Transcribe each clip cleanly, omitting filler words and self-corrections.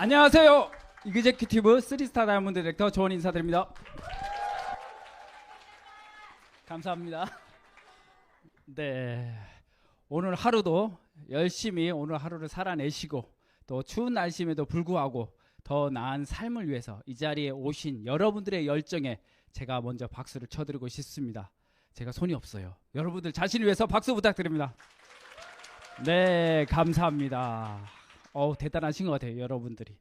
안녕하세요. 이그제큐티브 3스타 다이아몬드 디렉터 조원 인사드립니다. 감사합니다. 네, 오늘 하루도 열심히 오늘 하루를 살아내시고 또 추운 날씨임에도 불구하고 더 나은 삶을 위해서 이 자리에 오신 여러분들의 열정에 제가 먼저 박수를 쳐드리고 싶습니다. 제가 손이 없어요. 여러분들 자신을 위해서 박수 부탁드립니다. 네, 감사합니다. 대단하신 것 같아요, 여러분들이.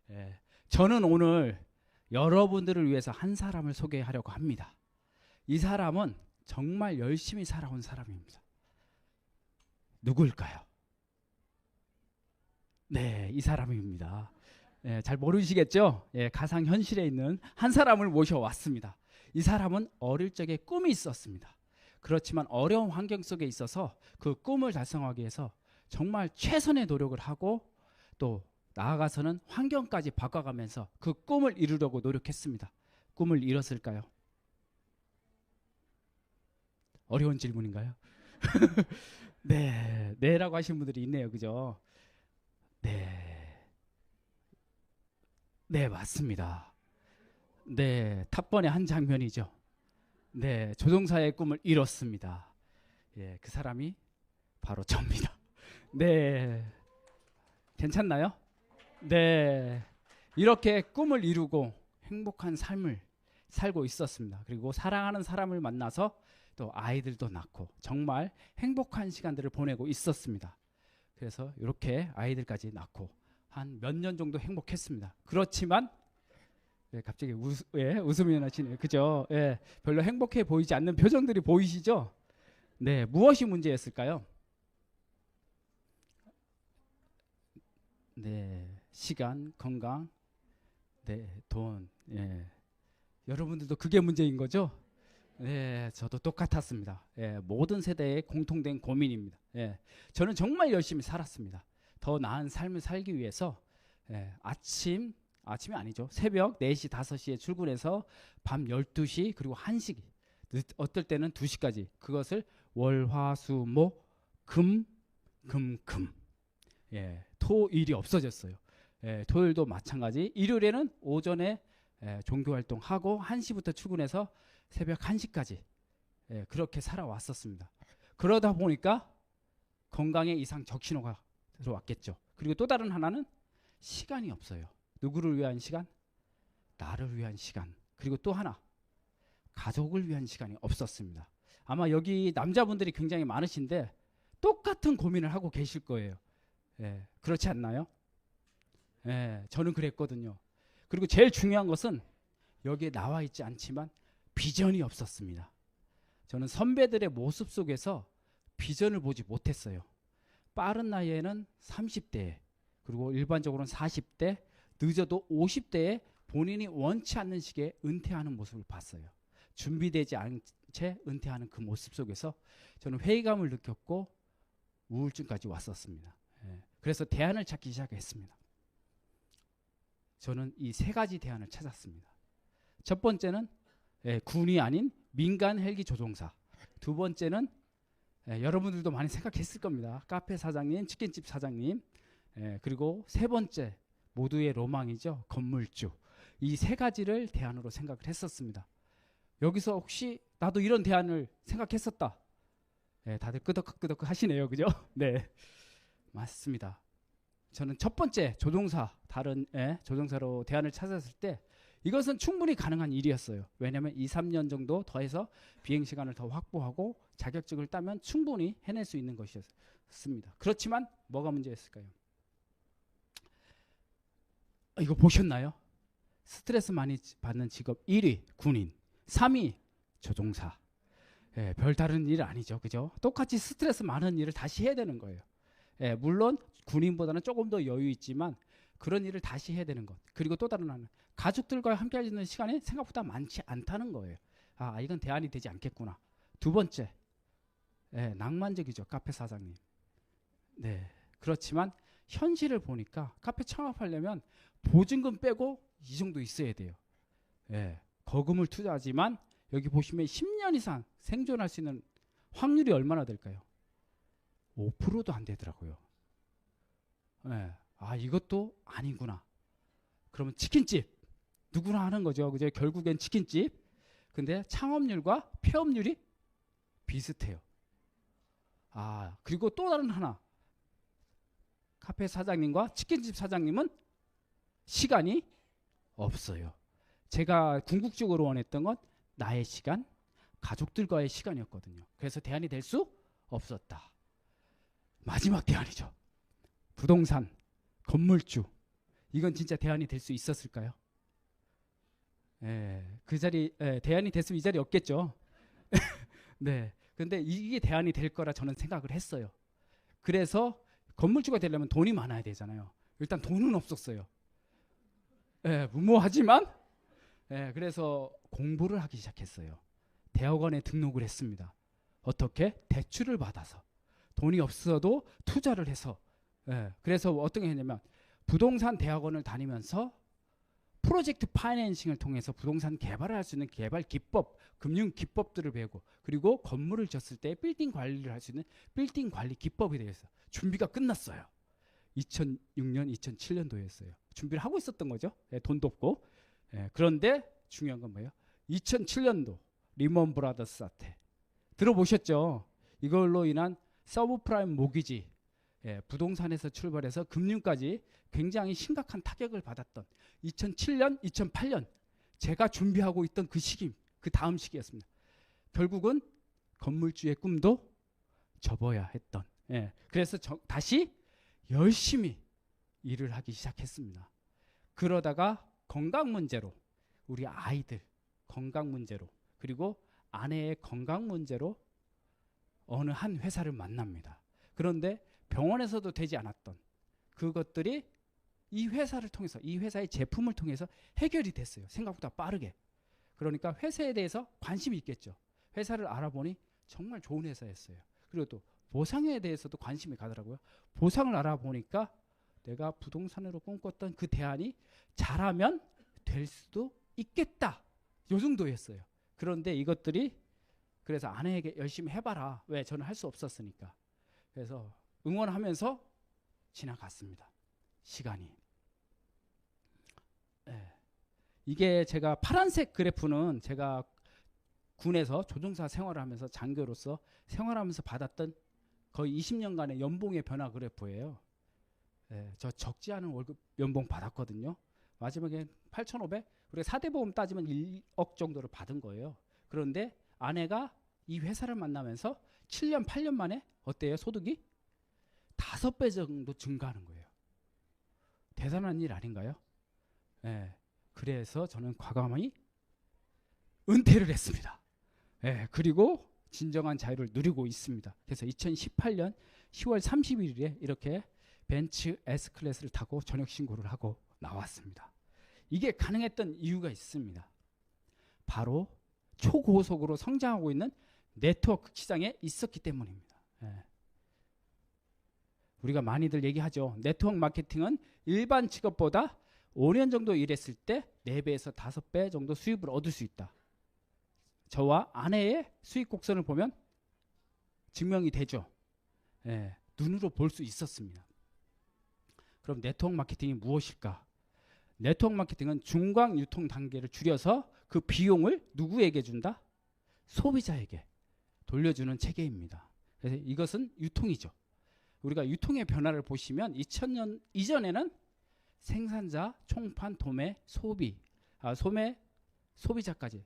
예, 저는 오늘 여러분들을 위해서 한 사람을 소개하려고 합니다. 이 사람은 정말 열심히 살아온 사람입니다. 누구일까요? 네, 이 사람입니다. 예, 잘 모르시겠죠? 예, 가상현실에 있는 한 사람을 모셔왔습니다. 이 사람은 어릴 적에 꿈이 있었습니다. 그렇지만 어려운 환경 속에 있어서 그 꿈을 달성하기 위해서 정말 최선의 노력을 하고 또 나아가서는 환경까지 바꿔가면서 그 꿈을 이루려고 노력했습니다. 꿈을 이뤘을까요? 어려운 질문인가요? 네, 네라고 하시는 분들이 있네요. 그죠? 네, 네, 맞습니다. 네, 탑번의 한 장면이죠. 네, 조종사의 꿈을 이뤘습니다. 예, 그 사람이 바로 저입니다. 네, 괜찮나요? 네, 이렇게 꿈을 이루고 행복한 삶을 살고 있었습니다. 그리고 사랑하는 사람을 만나서 또 아이들도 낳고 정말 행복한 시간들을 보내고 있었습니다. 그래서 이렇게 아이들까지 낳고 한 몇 년 정도 행복했습니다. 그렇지만 갑자기 웃음이 나시네요. 그죠? 예, 별로 행복해 보이지 않는 표정들이 보이시죠? 네, 무엇이 문제였을까요? 네, 시간, 건강, 네, 돈. 예. 여러분들도 그게 문제인 거죠? 네, 저도 똑같았습니다. 예, 모든 세대의 공통된 고민입니다. 예, 저는 정말 열심히 살았습니다. 더 나은 삶을 살기 위해서 아침이 아니죠. 새벽 4시, 5시에 출근해서 밤 12시 그리고 1시, 어떨 때는 2시까지 그것을 월, 화, 수, 목, 금. 예, 토일이 없어졌어요. 예, 토요일도 마찬가지. 일요일에는 오전에 종교활동하고 1시부터 출근해서 새벽 1시까지 그렇게 살아왔었습니다. 그러다 보니까 건강에 이상 적신호가 들어왔겠죠. 그리고 또 다른 하나는 시간이 없어요. 누구를 위한 시간? 나를 위한 시간. 그리고 또 하나, 가족을 위한 시간이 없었습니다. 아마 여기 남자분들이 굉장히 많으신데 똑같은 고민을 하고 계실 거예요. 예, 그렇지 않나요? 예, 저는 그랬거든요. 그리고 제일 중요한 것은 여기에 나와 있지 않지만 비전이 없었습니다. 저는 선배들의 모습 속에서 비전을 보지 못했어요. 빠른 나이에는 30대, 그리고 일반적으로는 40대, 늦어도 50대에 본인이 원치 않는 시기에 은퇴하는 모습을 봤어요. 준비되지 않은 채 은퇴하는 그 모습 속에서 저는 회의감을 느꼈고 우울증까지 왔었습니다. 그래서 대안을 찾기 시작했습니다. 저는 이 3가지 대안을 찾았습니다. 첫 번째는 군이 아닌 민간 헬기 조종사. 두 번째는 여러분들도 많이 생각했을 겁니다. 카페 사장님, 치킨집 사장님. 그리고 세 번째, 모두의 로망이죠. 건물주. 이 3가지를 대안으로 생각을 했었습니다. 여기서 혹시 나도 이런 대안을 생각했었다. 다들 끄덕끄덕 하시네요. 그죠? 네, 맞습니다. 저는 첫 번째 다른 조종사로 대안을 찾았을 때 이것은 충분히 가능한 일이었어요. 왜냐하면 2, 3년 정도 더해서 비행시간을 더 확보하고 자격증을 따면 충분히 해낼 수 있는 것이었습니다. 그렇지만 뭐가 문제였을까요? 이거 보셨나요? 스트레스 많이 받는 직업 1위 군인, 3위 조종사. 별다른 일 아니죠. 그죠? 똑같이 스트레스 많은 일을 다시 해야 되는 거예요. 물론 군인보다는 조금 더 여유 있지만 그런 일을 다시 해야 되는 것. 그리고 또 다른 하나는 가족들과 함께 할 수 있는 시간이 생각보다 많지 않다는 거예요. 아, 이건 대안이 되지 않겠구나. 두 번째, 낭만적이죠. 카페 사장님. 네, 그렇지만 현실을 보니까 카페 창업하려면 보증금 빼고 이 정도 있어야 돼요. 거금을 투자하지만 여기 보시면 10년 이상 생존할 수 있는 확률이 얼마나 될까요? 5%도 안 되더라고요. 아, 이것도 아니구나. 그러면 치킨집 누구나 하는 거죠. 그죠? 결국엔 치킨집. 근데 창업률과 폐업률이 비슷해요. 아, 그리고 또 다른 하나. 카페 사장님과 치킨집 사장님은 시간이 없어요. 제가 궁극적으로 원했던 건 나의 시간, 가족들과의 시간이었거든요. 그래서 대안이 될 수 없었다. 마지막 대안이죠. 부동산, 건물주. 이건 진짜 대안이 될 수 있었을까요? 그 자리, 대안이 됐으면 이 자리 없겠죠. 네. 근데 이게 대안이 될 거라 저는 생각을 했어요. 그래서 건물주가 되려면 돈이 많아야 되잖아요. 일단 돈은 없었어요. 무모하지만, 그래서 공부를 하기 시작했어요. 대학원에 등록을 했습니다. 어떻게? 대출을 받아서. 돈이 없어도 투자를 해서. 그래서 어떻게 했냐면, 부동산 대학원을 다니면서 프로젝트 파이낸싱을 통해서 부동산 개발을 할 수 있는 개발 기법, 금융 기법들을 배우고, 그리고 건물을 졌을 때 빌딩 관리를 할 수 있는 빌딩 관리 기법에 대해서 준비가 끝났어요. 2006년, 2007년도였어요. 준비를 하고 있었던 거죠. 돈도 없고. 그런데 중요한 건 뭐예요? 2007년도 리먼 브라더스 사태 들어보셨죠? 이걸로 인한 서브프라임 모기지, 부동산에서 출발해서 금융까지 굉장히 심각한 타격을 받았던 2007년, 2008년 제가 준비하고 있던 그 시기, 그 다음 시기였습니다. 결국은 건물주의 꿈도 접어야 했던. 그래서 다시 열심히 일을 하기 시작했습니다. 그러다가 건강 문제로, 우리 아이들 건강 문제로, 그리고 아내의 건강 문제로 어느 한 회사를 만납니다. 그런데 병원에서도 되지 않았던 그것들이 이 회사를 통해서, 이 회사의 제품을 통해서 해결이 됐어요. 생각보다 빠르게. 그러니까 회사에 대해서 관심이 있겠죠. 회사를 알아보니 정말 좋은 회사였어요. 그리고 또 보상에 대해서도 관심이 가더라고요. 보상을 알아보니까 내가 부동산으로 꿈꿨던 그 대안이 잘하면 될 수도 있겠다. 요 정도였어요. 그런데 이것들이, 그래서 아내에게 열심히 해봐라. 왜? 저는 할 수 없었으니까. 그래서 응원하면서 지나갔습니다. 시간이. 이게 제가 파란색 그래프는 제가 군에서 조종사 생활을 하면서 장교로서 생활하면서 받았던 거의 20년간의 연봉의 변화 그래프예요. 저 적지 않은 월급 연봉 받았거든요. 마지막에 8,500, 우리가 4대 보험 따지면 1억 정도를 받은 거예요. 그런데 아내가 이 회사를 만나면서 7년, 8년 만에 어때요? 소득이 5배 정도 증가하는 거예요. 대단한 일 아닌가요? 그래서 저는 과감히 은퇴를 했습니다. 그리고 진정한 자유를 누리고 있습니다. 그래서 2018년 10월 31일에 이렇게 벤츠 S클래스를 타고 전역 신고를 하고 나왔습니다. 이게 가능했던 이유가 있습니다. 바로 초고속으로 성장하고 있는 네트워크 시장에 있었기 때문입니다. 우리가 많이들 얘기하죠. 네트워크 마케팅은 일반 직업보다 5년 정도 일했을 때 4배에서 5배 정도 수입을 얻을 수 있다. 저와 아내의 수익 곡선을 보면 증명이 되죠. 눈으로 볼 수 있었습니다. 그럼 네트워크 마케팅이 무엇일까? 네트워크 마케팅은 중간 유통 단계를 줄여서 그 비용을 누구에게 준다? 소비자에게 돌려주는 체계입니다. 그래서 이것은 유통이죠. 우리가 유통의 변화를 보시면 2000년 이전에는 생산자, 총판, 도매, 소비자까지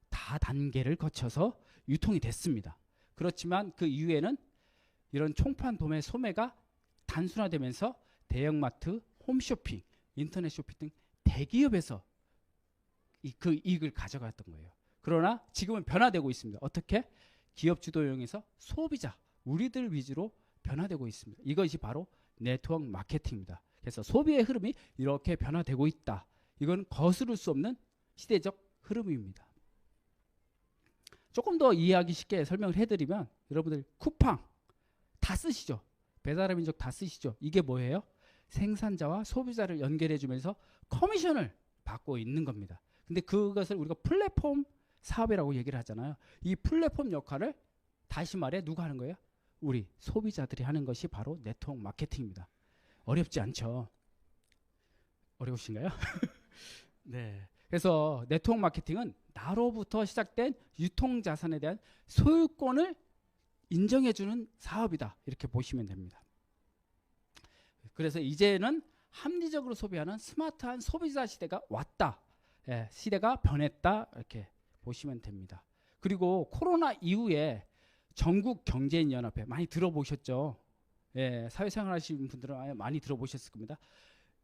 다 단계를 거쳐서 유통이 됐습니다. 그렇지만 그 이후에는 이런 총판, 도매, 소매가 단순화되면서 대형마트, 홈쇼핑, 인터넷 쇼핑 등 대기업에서 그 이익을 가져갔던 거예요. 그러나 지금은 변화되고 있습니다. 어떻게? 기업 주도형에서 소비자, 우리들 위주로 변화되고 있습니다. 이것이 바로 네트워크 마케팅입니다. 그래서 소비의 흐름이 이렇게 변화되고 있다. 이건 거스를 수 없는 시대적 흐름입니다. 조금 더 이해하기 쉽게 설명을 해드리면 여러분들 쿠팡 다 쓰시죠? 배달의 민족 다 쓰시죠? 이게 뭐예요? 생산자와 소비자를 연결해주면서 커미션을 받고 있는 겁니다. 근데 그것을 우리가 플랫폼 사업이라고 얘기를 하잖아요. 이 플랫폼 역할을 다시 말해 누가 하는 거예요? 우리 소비자들이 하는 것이 바로 네트워크 마케팅입니다. 어렵지 않죠? 어려우신가요? 네. 그래서 네트워크 마케팅은 나로부터 시작된 유통 자산에 대한 소유권을 인정해주는 사업이다. 이렇게 보시면 됩니다. 그래서 이제는 합리적으로 소비하는 스마트한 소비자 시대가 왔다. 예, 시대가 변했다. 이렇게 보시면 됩니다. 그리고 코로나 이후에 전국경제인연합회 많이 들어보셨죠? 예, 사회생활 하시는 분들은 많이 들어보셨을 겁니다.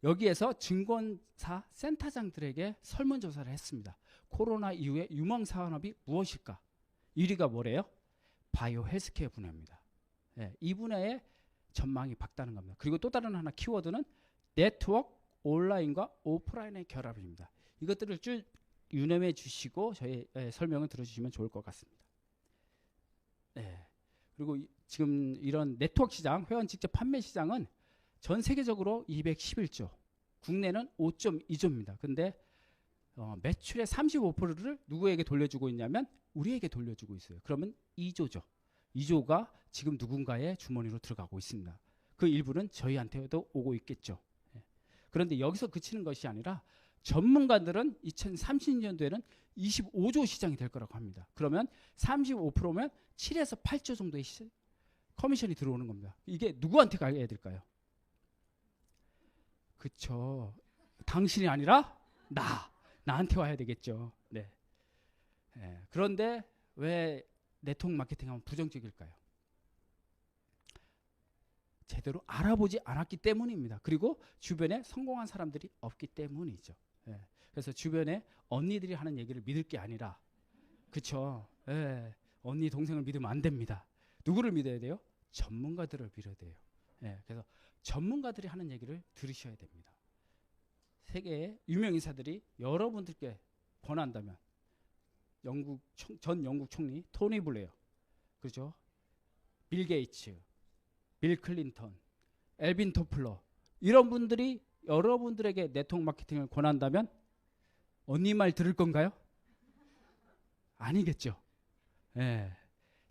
여기에서 증권사 센터장들에게 설문조사를 했습니다. 코로나 이후에 유망 산업이 무엇일까? 1위가 뭐래요? 바이오 헬스케어 분야입니다. 예, 이 분야의 전망이 밝다는 겁니다. 그리고 또 다른 하나 키워드는 네트워크 온라인과 오프라인의 결합입니다. 이것들을 쭉 유념해 주시고 저희 설명을 들어주시면 좋을 것 같습니다. 네. 그리고 지금 이런 네트워크 시장, 회원 직접 판매 시장은 전 세계적으로 211조, 국내는 5.2조입니다. 근데 매출의 35%를 누구에게 돌려주고 있냐면 우리에게 돌려주고 있어요. 그러면 2조죠. 2조가 지금 누군가의 주머니로 들어가고 있습니다. 그 일부는 저희한테도 오고 있겠죠. 그런데 여기서 그치는 것이 아니라 전문가들은 2030년도에는 25조 시장이 될 거라고 합니다. 그러면 35%면 7에서 8조 정도의 커미션이 들어오는 겁니다. 이게 누구한테 가야 될까요? 그쵸. 당신이 아니라 나한테 와야 되겠죠. 네. 그런데 왜 네트워크 마케팅 하면 부정적일까요? 제대로 알아보지 않았기 때문입니다. 그리고 주변에 성공한 사람들이 없기 때문이죠. 그래서 주변에 언니들이 하는 얘기를 믿을 게 아니라, 그쵸? 언니 동생을 믿으면 안 됩니다. 누구를 믿어야 돼요? 전문가들을 믿어야 돼요. 그래서 전문가들이 하는 얘기를 들으셔야 됩니다. 세계의 유명 인사들이 여러분들께 권한다면 전 영국 총리 토니 블레어, 그렇죠? 빌 게이츠, 빌 클린턴, 엘빈 토플러, 이런 분들이 여러분들에게 네트워크 마케팅을 권한다면 언니 말 들을 건가요? 아니겠죠.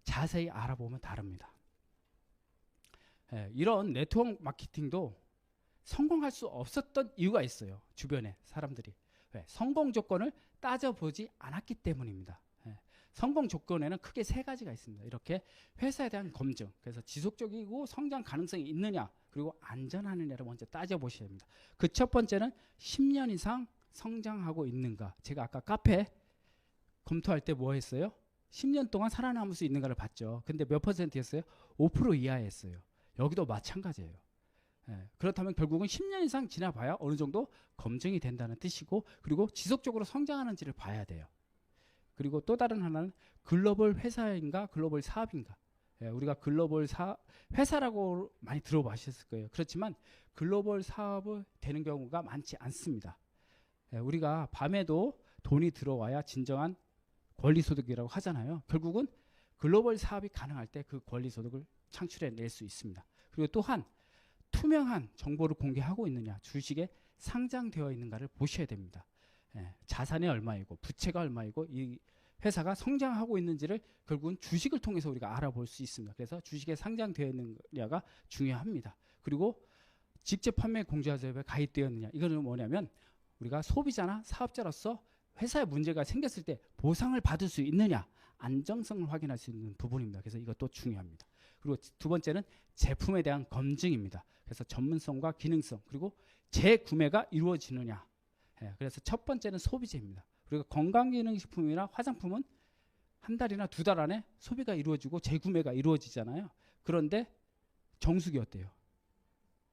자세히 알아보면 다릅니다. 이런 네트워크 마케팅도 성공할 수 없었던 이유가 있어요. 주변에 사람들이. 성공 조건을 따져보지 않았기 때문입니다. 성공 조건에는 크게 세 가지가 있습니다. 이렇게 회사에 대한 검증, 그래서 지속적이고 성장 가능성이 있느냐, 그리고 안전하느냐를 먼저 따져보셔야 됩니다. 그 첫 번째는 10년 이상 성장하고 있는가. 제가 아까 카페 검토할 때 뭐 했어요? 10년 동안 살아남을 수 있는가를 봤죠. 근데 몇 퍼센트였어요? 5% 이하였어요. 여기도 마찬가지예요. 그렇다면 결국은 10년 이상 지나봐야 어느 정도 검증이 된다는 뜻이고, 그리고 지속적으로 성장하는지를 봐야 돼요. 그리고 또 다른 하나는 글로벌 회사인가 글로벌 사업인가. 우리가 글로벌 회사라고 많이 들어보셨을 거예요. 그렇지만 글로벌 사업이 되는 경우가 많지 않습니다. 우리가 밤에도 돈이 들어와야 진정한 권리소득이라고 하잖아요. 결국은 글로벌 사업이 가능할 때 그 권리소득을 창출해낼 수 있습니다. 그리고 또한 투명한 정보를 공개하고 있느냐, 주식에 상장되어 있는가를 보셔야 됩니다. 자산이 얼마이고 부채가 얼마이고 이 회사가 성장하고 있는지를 결국은 주식을 통해서 우리가 알아볼 수 있습니다. 그래서 주식에 상장되어 있느냐가 중요합니다. 그리고 직접 판매 공제사업에 가입되어 있느냐, 이거는 뭐냐면 우리가 소비자나 사업자로서 회사에 문제가 생겼을 때 보상을 받을 수 있느냐, 안정성을 확인할 수 있는 부분입니다. 그래서 이것도 중요합니다. 그리고 두 번째는 제품에 대한 검증입니다. 그래서 전문성과 기능성, 그리고 재구매가 이루어지느냐. 그래서 첫 번째는 소비재입니다. 그리고 건강기능식품이나 화장품은 한 달이나 두 달 안에 소비가 이루어지고 재구매가 이루어지잖아요. 그런데 정수기 어때요?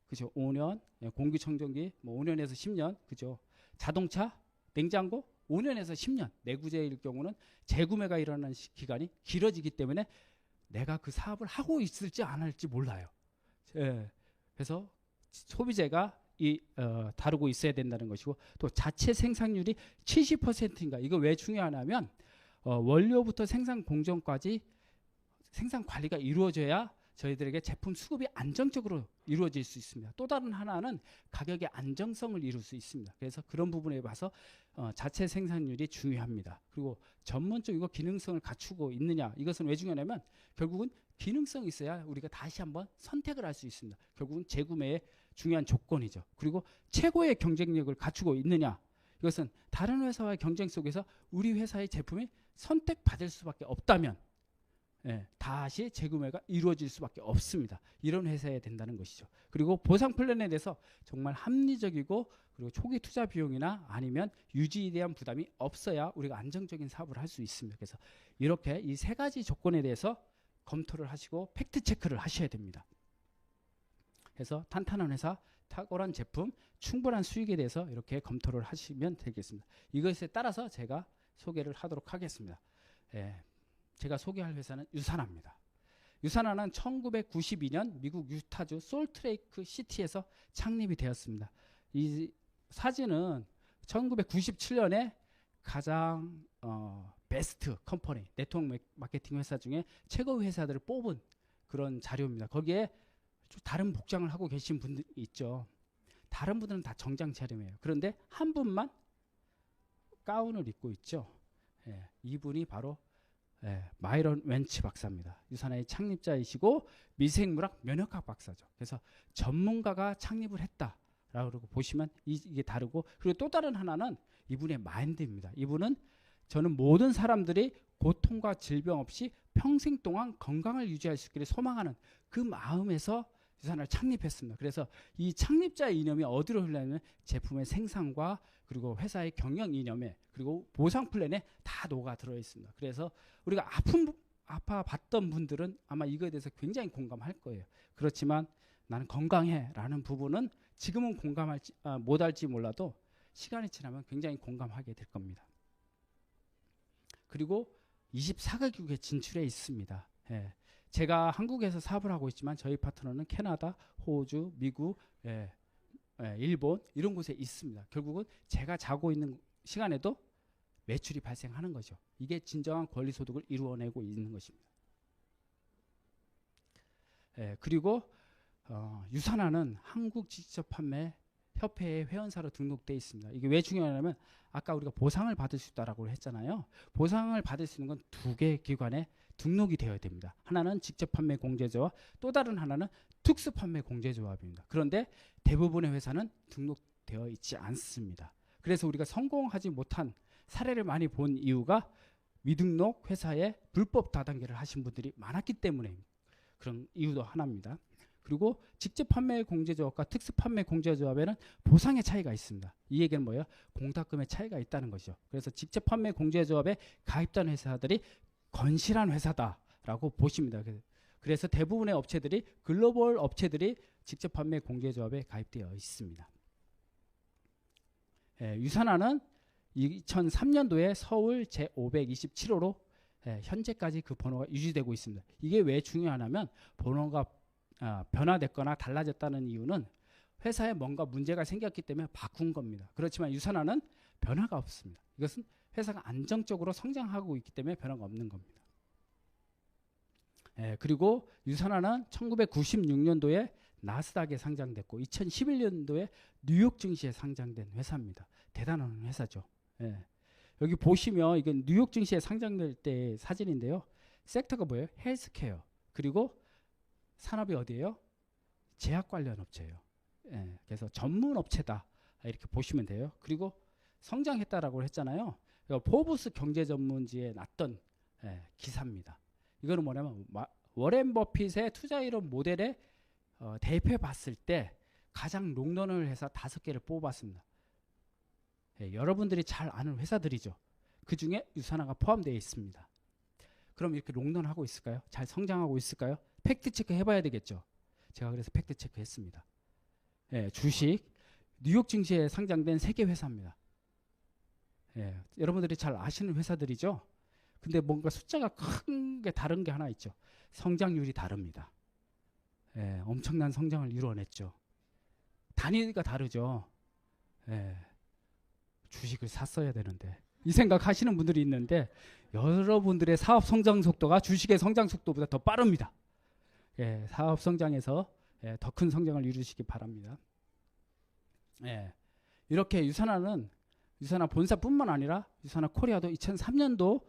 그죠? 5년, 공기청정기 뭐 5년에서 10년, 그죠? 자동차, 냉장고 5년에서 10년. 내구재일 경우는 재구매가 일어나는 기간이 길어지기 때문에 내가 그 사업을 하고 있을지 안 할지 몰라요. 그래서 소비재가 다루고 있어야 된다는 것이고, 또 자체 생산률이 70%인가. 이거 왜 중요하냐면 원료부터 생산 공정까지 생산 관리가 이루어져야 저희들에게 제품 수급이 안정적으로 이루어질 수 있습니다. 또 다른 하나는 가격의 안정성을 이룰 수 있습니다. 그래서 그런 부분에 봐서 자체 생산률이 중요합니다. 그리고 전문적이고 기능성을 갖추고 있느냐, 이것은 왜 중요하냐면 결국은 기능성이 있어야 우리가 다시 한번 선택을 할 수 있습니다. 결국은 재구매의 중요한 조건이죠. 그리고 최고의 경쟁력을 갖추고 있느냐, 이것은 다른 회사와의 경쟁 속에서 우리 회사의 제품이 선택받을 수밖에 없다면 다시 재구매가 이루어질 수밖에 없습니다. 이런 회사여야 된다는 것이죠. 그리고 보상 플랜에 대해서 정말 합리적이고 그리고 초기 투자 비용이나 아니면 유지에 대한 부담이 없어야 우리가 안정적인 사업을 할 수 있습니다. 그래서 이렇게 이 세 가지 조건에 대해서 검토를 하시고 팩트 체크를 하셔야 됩니다. 그래서 탄탄한 회사, 탁월한 제품, 충분한 수익에 대해서 이렇게 검토를 하시면 되겠습니다. 이것에 따라서 제가 소개를 하도록 하겠습니다. 제가 소개할 회사는 유산화입니다. 유산화는 1992년 미국 유타주 솔트레이크 시티에서 창립이 되었습니다. 이 사진은 1997년에 가장 베스트 컴퍼니, 네트워크 마케팅 회사 중에 최고 회사들을 뽑은 그런 자료입니다. 거기에 다른 복장을 하고 계신 분들이 있죠. 다른 분들은 다 정장 차림이에요. 그런데 한 분만 가운을 입고 있죠. 이분이 바로 마이런 웬치 박사입니다. 유산화의 창립자이시고 미생물학 면역학 박사죠. 그래서 전문가가 창립을 했다라고 보시면 이게 다르고, 그리고 또 다른 하나는 이분의 마인드입니다. 이분은 저는 모든 사람들이 고통과 질병 없이 평생 동안 건강을 유지할 수 있기를 소망하는 그 마음에서 유산화를 창립했습니다. 그래서 이 창립자의 이념이 어디로 흘러냐면 제품의 생산과 그리고 회사의 경영 이념에 그리고 보상 플랜에 다 녹아 들어 있습니다. 그래서 우리가 아파 봤던 분들은 아마 이거에 대해서 굉장히 공감할 거예요. 그렇지만 나는 건강해 라는 부분은 지금은 공감할지 못할지 몰라도 시간이 지나면 굉장히 공감하게 될 겁니다. 그리고 24개국에 진출해 있습니다. 제가 한국에서 사업을 하고 있지만 저희 파트너는 캐나다, 호주, 미국, 일본 이런 곳에 있습니다. 결국은 제가 자고 있는 시간에도 매출이 발생하는 거죠. 이게 진정한 권리소득을 이루어내고 있는 것입니다. 그리고 유산화는 한국직접판매 협회의 회원사로 등록되어 있습니다. 이게 왜 중요하냐면 아까 우리가 보상을 받을 수 있다고 했잖아요. 보상을 받을 수 있는 건 두 개의 기관에 등록이 되어야 됩니다. 하나는 직접판매 공제조합, 또 다른 하나는 특수판매 공제조합입니다. 그런데 대부분의 회사는 등록되어 있지 않습니다. 그래서 우리가 성공하지 못한 사례를 많이 본 이유가 미등록 회사에 불법 다단계를 하신 분들이 많았기 때문에 그런 이유도 하나입니다. 그리고 직접 판매 공제조합과 특수 판매 공제조합에는 보상의 차이가 있습니다. 이 얘기는 뭐예요? 공탁금의 차이가 있다는 것이죠. 그래서 직접 판매 공제조합에 가입된 회사들이 건실한 회사다라고 보십니다. 그래서 대부분의 업체들이 글로벌 업체들이 직접 판매 공제조합에 가입되어 있습니다. 유산화는 2003년도에 서울 제527호로 현재까지 그 번호가 유지되고 있습니다. 이게 왜 중요하냐면 번호가 변화됐거나 달라졌다는 이유는 회사에 뭔가 문제가 생겼기 때문에 바꾼 겁니다. 그렇지만 유산화는 변화가 없습니다. 이것은 회사가 안정적으로 성장하고 있기 때문에 변화가 없는 겁니다. 그리고 유산화는 1996년도에 나스닥에 상장됐고 2011년도에 뉴욕 증시에 상장된 회사입니다. 대단한 회사죠. 여기 보시면 이건 뉴욕 증시에 상장될 때 사진인데요. 섹터가 뭐예요? 헬스케어. 그리고 산업이 어디예요? 제약 관련 업체예요. 그래서 전문 업체다 이렇게 보시면 돼요. 그리고 성장했다라고 했잖아요. 포브스 경제 전문지에 났던 기사입니다. 이거는 뭐냐면 워렌 버핏의 투자 이론 모델에 대입해 봤을 때 가장 롱런을 해서 5개를 뽑았습니다. 여러분들이 잘 아는 회사들이죠. 그 중에 유산화가 포함되어 있습니다. 그럼 이렇게 롱런하고 있을까요? 잘 성장하고 있을까요? 팩트 체크 해봐야 되겠죠. 제가 그래서 팩트 체크 했습니다. 주식 뉴욕 증시에 상장된 3개 회사입니다. 여러분들이 잘 아시는 회사들이죠. 근데 뭔가 숫자가 큰 게 다른 게 하나 있죠. 성장률이 다릅니다. 엄청난 성장을 이루어냈죠. 단위가 다르죠. 주식을 샀어야 되는데 이 생각 하시는 분들이 있는데 여러분들의 사업 성장 속도가 주식의 성장 속도보다 더 빠릅니다. 사업 성장에서 더 큰 성장을 이루시기 바랍니다. 이렇게 유산화 본사뿐만 아니라 유산화 코리아도 2003년도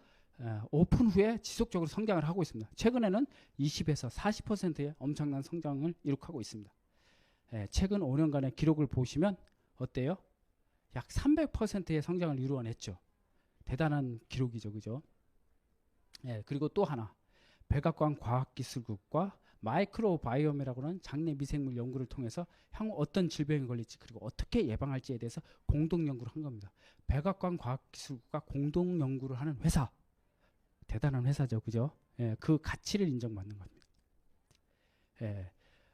오픈 후에 지속적으로 성장을 하고 있습니다. 최근에는 20에서 40%의 엄청난 성장을 이룩하고 있습니다. 최근 5년간의 기록을 보시면 어때요? 약 300%의 성장을 이루어냈죠. 대단한 기록이죠, 그죠? 예, 그리고 또 하나, 백악관 과학기술국과 마이크로바이옴이라고 하는 장내 미생물 연구를 통해서 향후 어떤 질병이 걸릴지 그리고 어떻게 예방할지에 대해서 공동 연구를 한 겁니다. 백악관 과학기술국과 공동 연구를 하는 회사, 대단한 회사죠, 그죠? 예, 그 가치를 인정받는 겁니다. 예,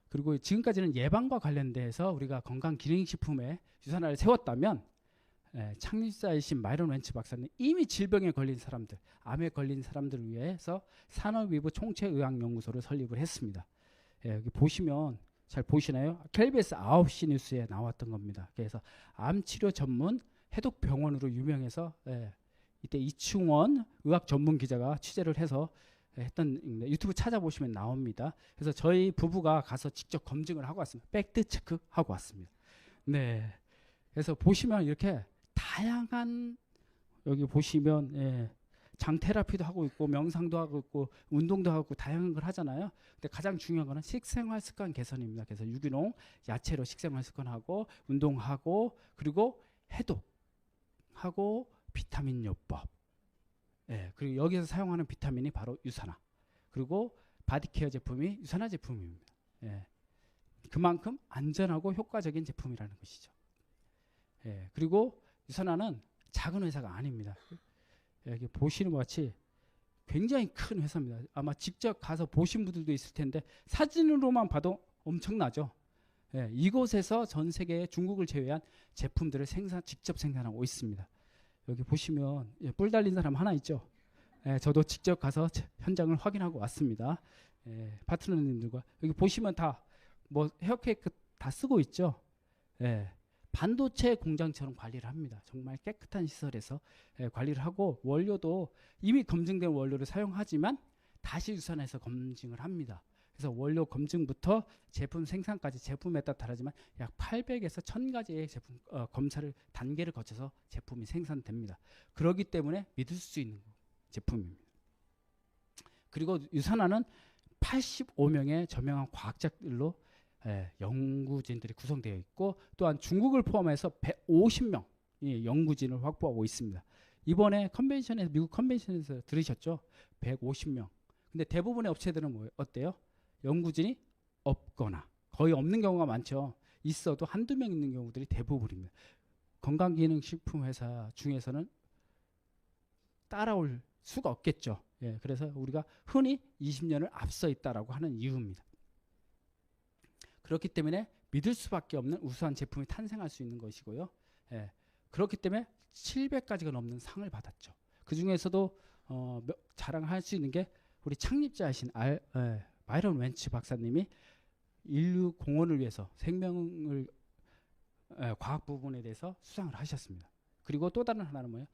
그리고 지금까지는 예방과 관련돼서 우리가 건강기능식품에 유산화를 세웠다면, 창립자이신 마이런 웬츠 박사는 이미 질병에 걸린 사람들, 암에 걸린 사람들을 위해서 산업위부 총체의학연구소를 설립을 했습니다. 여기 보시면 잘 보시나요? KBS 9시 뉴스에 나왔던 겁니다. 그래서 암치료 전문 해독병원으로 유명해서, 이때 이충원 의학 전문 기자가 취재를 해서 했던, 유튜브 찾아보시면 나옵니다. 그래서 저희 부부가 가서 직접 검증을 하고 왔습니다. 팩트 체크 하고 왔습니다. 네. 그래서 보시면 이렇게 다양한, 여기 보시면 장 테라피도 하고 있고 명상도 하고 있고 운동도 하고 다양한 걸 하잖아요. 근데 가장 중요한 거는 식생활 습관 개선입니다. 그래서 유기농 야채로 식생활 습관하고 운동하고 그리고 해독하고 비타민 요법. 그리고 여기서 사용하는 비타민이 바로 유산화. 그리고 바디케어 제품이 유산화 제품입니다. 그만큼 안전하고 효과적인 제품이라는 것이죠. 그리고 유산화는 작은 회사가 아닙니다. 여기 보시는 것 같이 굉장히 큰 회사입니다. 아마 직접 가서 보신 분들도 있을 텐데 사진으로만 봐도 엄청나죠. 이곳에서 전 세계 중국을 제외한 제품들을 직접 생산하고 있습니다. 여기 보시면 뿔 달린 사람 하나 있죠. 저도 직접 가서 현장을 확인하고 왔습니다. 파트너님들과 여기 보시면 다 뭐 헤어케이크 다 쓰고 있죠. 반도체 공장처럼 관리를 합니다. 정말 깨끗한 시설에서 관리를 하고 원료도 이미 검증된 원료를 사용하지만 다시 유산해서 검증을 합니다. 그래서 원료 검증부터 제품 생산까지 제품에 따라 다르지만 약 800에서 1000가지의 제품 검사를 단계를 거쳐서 제품이 생산됩니다. 그렇기 때문에 믿을 수 있는 제품입니다. 그리고 유산화는 85명의 저명한 과학자들로 연구진들이 구성되어 있고 또한 중국을 포함해서 150명 연구진을 확보하고 있습니다. 이번에 컨벤션에서 미국 컨벤션에서 들으셨죠? 150명. 근데 대부분의 업체들은 어때요? 연구진이 없거나 거의 없는 경우가 많죠. 있어도 한두 명 있는 경우들이 대부분입니다. 건강기능식품 회사 중에서는 따라올 수가 없겠죠. 그래서 우리가 흔히 20년을 앞서 있다라고 하는 이유입니다. 그렇기 때문에 믿을 수밖에 없는 우수한 제품이 탄생할 수 있는 것이고요. 그렇기 때문에 700가지가 넘는 상을 받았죠. 그 중에서도 자랑할 수 있는 게 우리 창립자이신 마이런 웬츠 박사님이 인류 공헌을 위해서 생명을 과학 부분에 대해서 수상을 하셨습니다. 그리고 또 다른 하나는 뭐예요?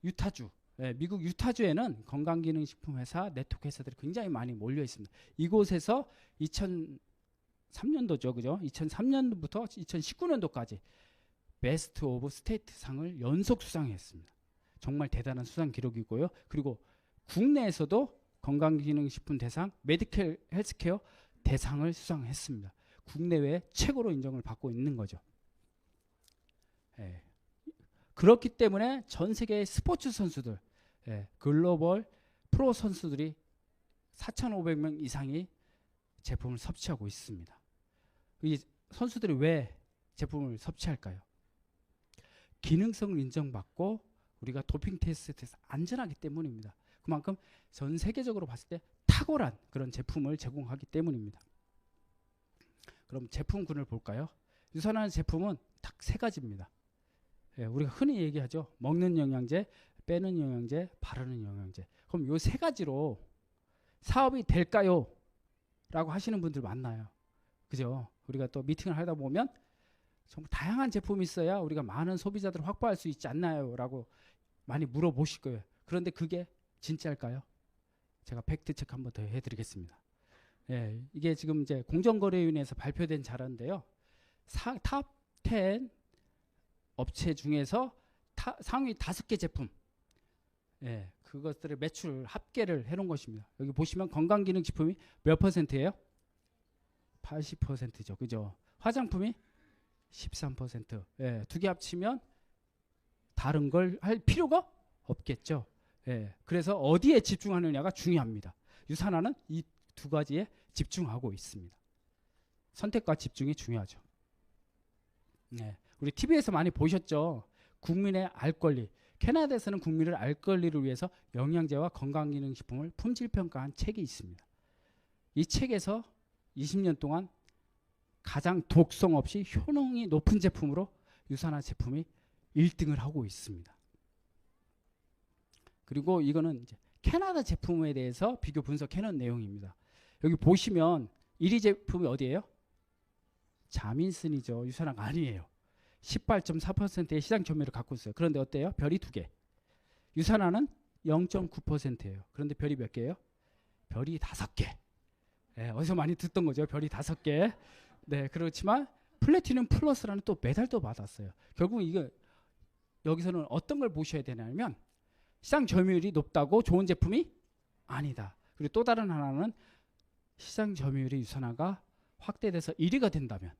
유타주. 미국 유타주에는 건강기능식품 회사, 네트워크 회사들이 굉장히 많이 몰려 있습니다. 이곳에서 2003년도죠, 그죠? 2003년부터 2019년도까지 베스트 오브 스테이트 상을 연속 수상했습니다. 정말 대단한 수상 기록이고요. 그리고 국내에서도 건강기능식품 대상, 메디컬 헬스케어 대상을 수상했습니다. 국내외 최고로 인정을 받고 있는 거죠. 그렇기 때문에 전 세계의 스포츠 선수들, 글로벌 프로 선수들이 4,500명 이상이 제품을 섭취하고 있습니다. 이 선수들이 왜 제품을 섭취할까요? 기능성을 인정받고 우리가 도핑 테스트에서 안전하기 때문입니다. 그만큼 전 세계적으로 봤을 때 탁월한 그런 제품을 제공하기 때문입니다. 그럼 제품군을 볼까요? 유산화 제품은 딱 세 가지입니다. 우리가 흔히 얘기하죠. 먹는 영양제, 빼는 영양제, 바르는 영양제. 그럼 이 세 가지로 사업이 될까요? 라고 하시는 분들 많나요? 그죠? 우리가 또 미팅을 하다 보면 정말 다양한 제품이 있어야 우리가 많은 소비자들을 확보할 수 있지 않나요? 라고 많이 물어보실 거예요. 그런데 그게 진짜일까요? 제가 팩트 체크 한번 더 해드리겠습니다. 이게 지금 이제 공정거래위원회에서 발표된 자료인데요. 탑 10 업체 중에서 상위 5개 제품, 그것들의 매출 합계를 해놓은 것입니다. 여기 보시면 건강기능식품이 몇 %예요? 80%죠. 그죠? 화장품이 13%. 두 개 합치면 다른 걸 할 필요가 없겠죠. 예, 그래서 어디에 집중하느냐가 중요합니다. 유산화는 이 두 가지에 집중하고 있습니다. 선택과 집중이 중요하죠. 네, 우리 TV에서 많이 보셨죠? 국민의 알 권리. 캐나다에서는 국민을 알 권리를 위해서 영양제와 건강기능식품을 품질평가한 책이 있습니다. 이 책에서 20년 동안 가장 독성 없이 효능이 높은 제품으로 유산화 제품이 1등을 하고 있습니다. 그리고 이거는 이제 캐나다 제품에 대해서 비교 분석해놓은 내용입니다. 여기 보시면 1위 제품이 어디예요? 자민슨이죠. 유산화가 아니에요. 18.4%의 시장 점유율을 갖고 있어요. 그런데 어때요? 별이 2개. 유산화는 0.9%예요. 그런데 별이 몇 개예요? 별이 5개. 네, 어디서 많이 듣던 거죠. 별이 5개. 네, 그렇지만 플래티넘 플러스라는 또 메달도 받았어요. 결국 이거 여기서는 어떤 걸 보셔야 되냐면 시장 점유율이 높다고 좋은 제품이 아니다. 그리고 또 다른 하나는 시장 점유율의 유산화가 확대돼서 1위가 된다면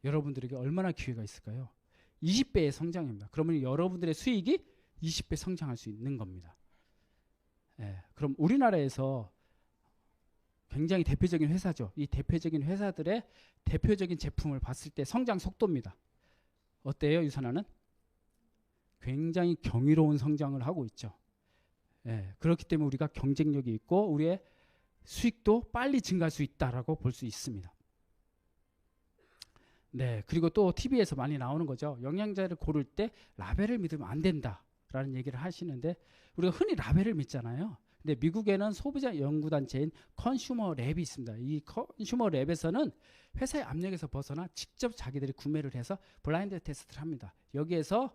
여러분들에게 얼마나 기회가 있을까요? 20배의 성장입니다. 그러면 여러분들의 수익이 20배 성장할 수 있는 겁니다. 예, 그럼 우리나라에서 굉장히 대표적인 회사죠. 이 대표적인 회사들의 대표적인 제품을 봤을 때 성장 속도입니다. 어때요? 유산화는? 굉장히 경이로운 성장을 하고 있죠. 예, 그렇기 때문에 우리가 경쟁력이 있고 우리의 수익도 빨리 증가할 수 있다라고 볼 수 있습니다. 네, 그리고 또 TV에서 많이 나오는 거죠. 영양제를 고를 때 라벨을 믿으면 안 된다라는 얘기를 하시는데 우리가 흔히 라벨을 믿잖아요. 근데 미국에는 소비자 연구단체인 컨슈머 랩이 있습니다. 이 컨슈머 랩에서는 회사의 압력에서 벗어나 직접 자기들이 구매를 해서 블라인드 테스트를 합니다. 여기에서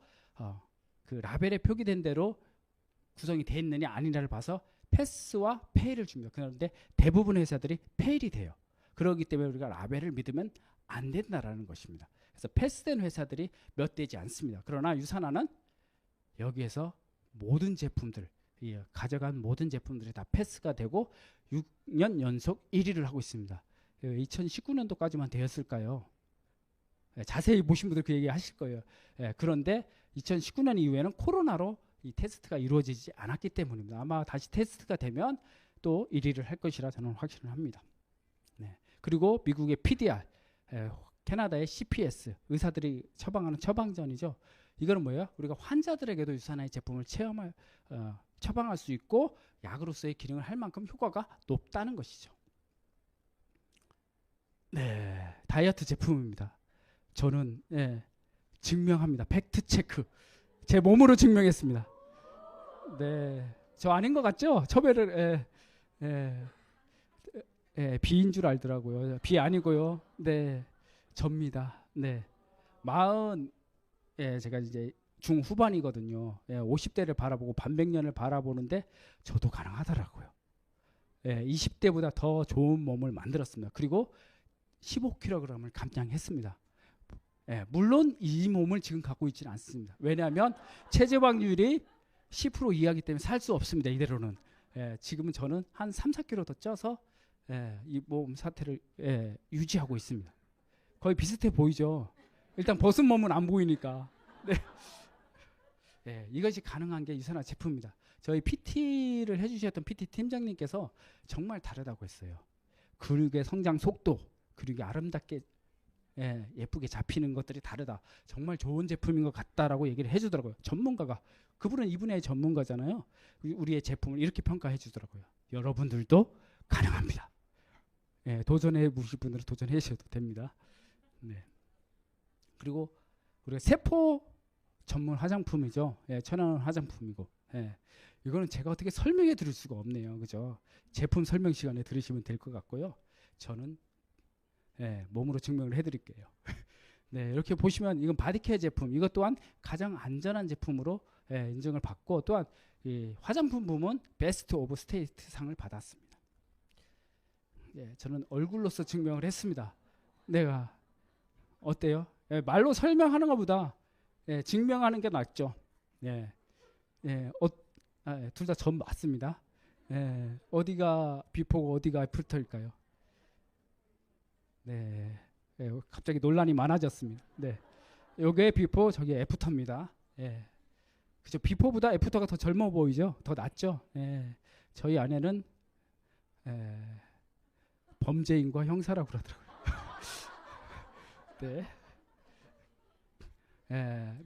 그 라벨에 표기된 대로 구성이 돼 있느냐 아니냐를 봐서 패스와 페일을 줍니다. 그런데 대부분의 회사들이 페일이 돼요. 그렇기 때문에 우리가 라벨을 믿으면 안 된다라는 것입니다. 그래서 패스된 회사들이 몇 되지 않습니다. 그러나 유산화는 여기에서 모든 제품들, 가져간 모든 제품들이 다 패스가 되고 6년 연속 1위를 하고 있습니다. 2019년도까지만 되었을까요? 자세히 보신 분들 그 얘기 하실 거예요. 그런데 2019년 이후에는 코로나로 이 테스트가 이루어지지 않았기 때문입니다. 아마 다시 테스트가 되면 또 1위를 할 것이라 저는 확신을 합니다. 네. 그리고 미국의 PDR, 캐나다의 CPS, 의사들이 처방하는 처방전이죠. 이거는 뭐예요? 우리가 환자들에게도 유산화의 제품을 처방할 수 있고 약으로서의 기능을 할 만큼 효과가 높다는 것이죠. 네, 다이어트 제품입니다. 저는 증명합니다. 팩트 체크. 제 몸으로 증명했습니다. 네, 저 아닌 것 같죠? 처배를 B인 줄 알더라고요. B 아니고요. 네, 접니다. 네, 제가 이제 중후반이거든요. 50대를 바라보고 반백년을 바라보는데 저도 가능하더라고요. 20대보다 더 좋은 몸을 만들었습니다. 그리고 15kg을 감량했습니다. 물론 이 몸을 지금 갖고 있지는 않습니다. 왜냐하면 체지방률이 10% 이하이기 때문에 살 수 없습니다. 이대로는. 지금은 저는 한 3, 4kg 더 쪄서 이 몸 상태를 유지하고 있습니다. 거의 비슷해 보이죠. 일단 벗은 몸은 안 보이니까. 네. 이것이 가능한 게 유산화 제품입니다. 저희 PT를 해주셨던 PT 팀장님께서 정말 다르다고 했어요. 근육의 성장 속도, 근육이 아름답게 예쁘게 잡히는 것들이 다르다. 정말 좋은 제품인 것 같다라고 얘기를 해주더라고요. 전문가가. 그분은 이분의 전문가잖아요. 우리의 제품을 이렇게 평가해 주더라고요. 여러분들도 가능합니다. 도전해 보실 분들은 도전해 주셔도 됩니다. 네. 그리고 우리가 세포 전문 화장품이죠. 천연 화장품이고. 이거는 제가 어떻게 설명해 드릴 수가 없네요. 그죠? 제품 설명 시간에 들으시면 될 것 같고요. 저는 몸으로 증명을 해드릴게요. 네, 이렇게 보시면 이건 바디케어 제품, 이것 또한 가장 안전한 제품으로 인정을 받고 또한 이 화장품 부문 베스트 오브 스테이트 상을 받았습니다. 저는 얼굴로서 증명을 했습니다. 내가 어때요? 말로 설명하는 것보다 증명하는 게 낫죠. 둘 다 전 맞습니다. 어디가 비포고 어디가 애프터일까요? 네, 갑자기 논란이 많아졌습니다. 네, 요게 비포, 저게 애프터입니다. 예. 그죠? 비포보다 애프터가 더 젊어 보이죠? 더 낫죠? 예. 저희 아내는 범죄인과 형사라고 그러더라고요. 네.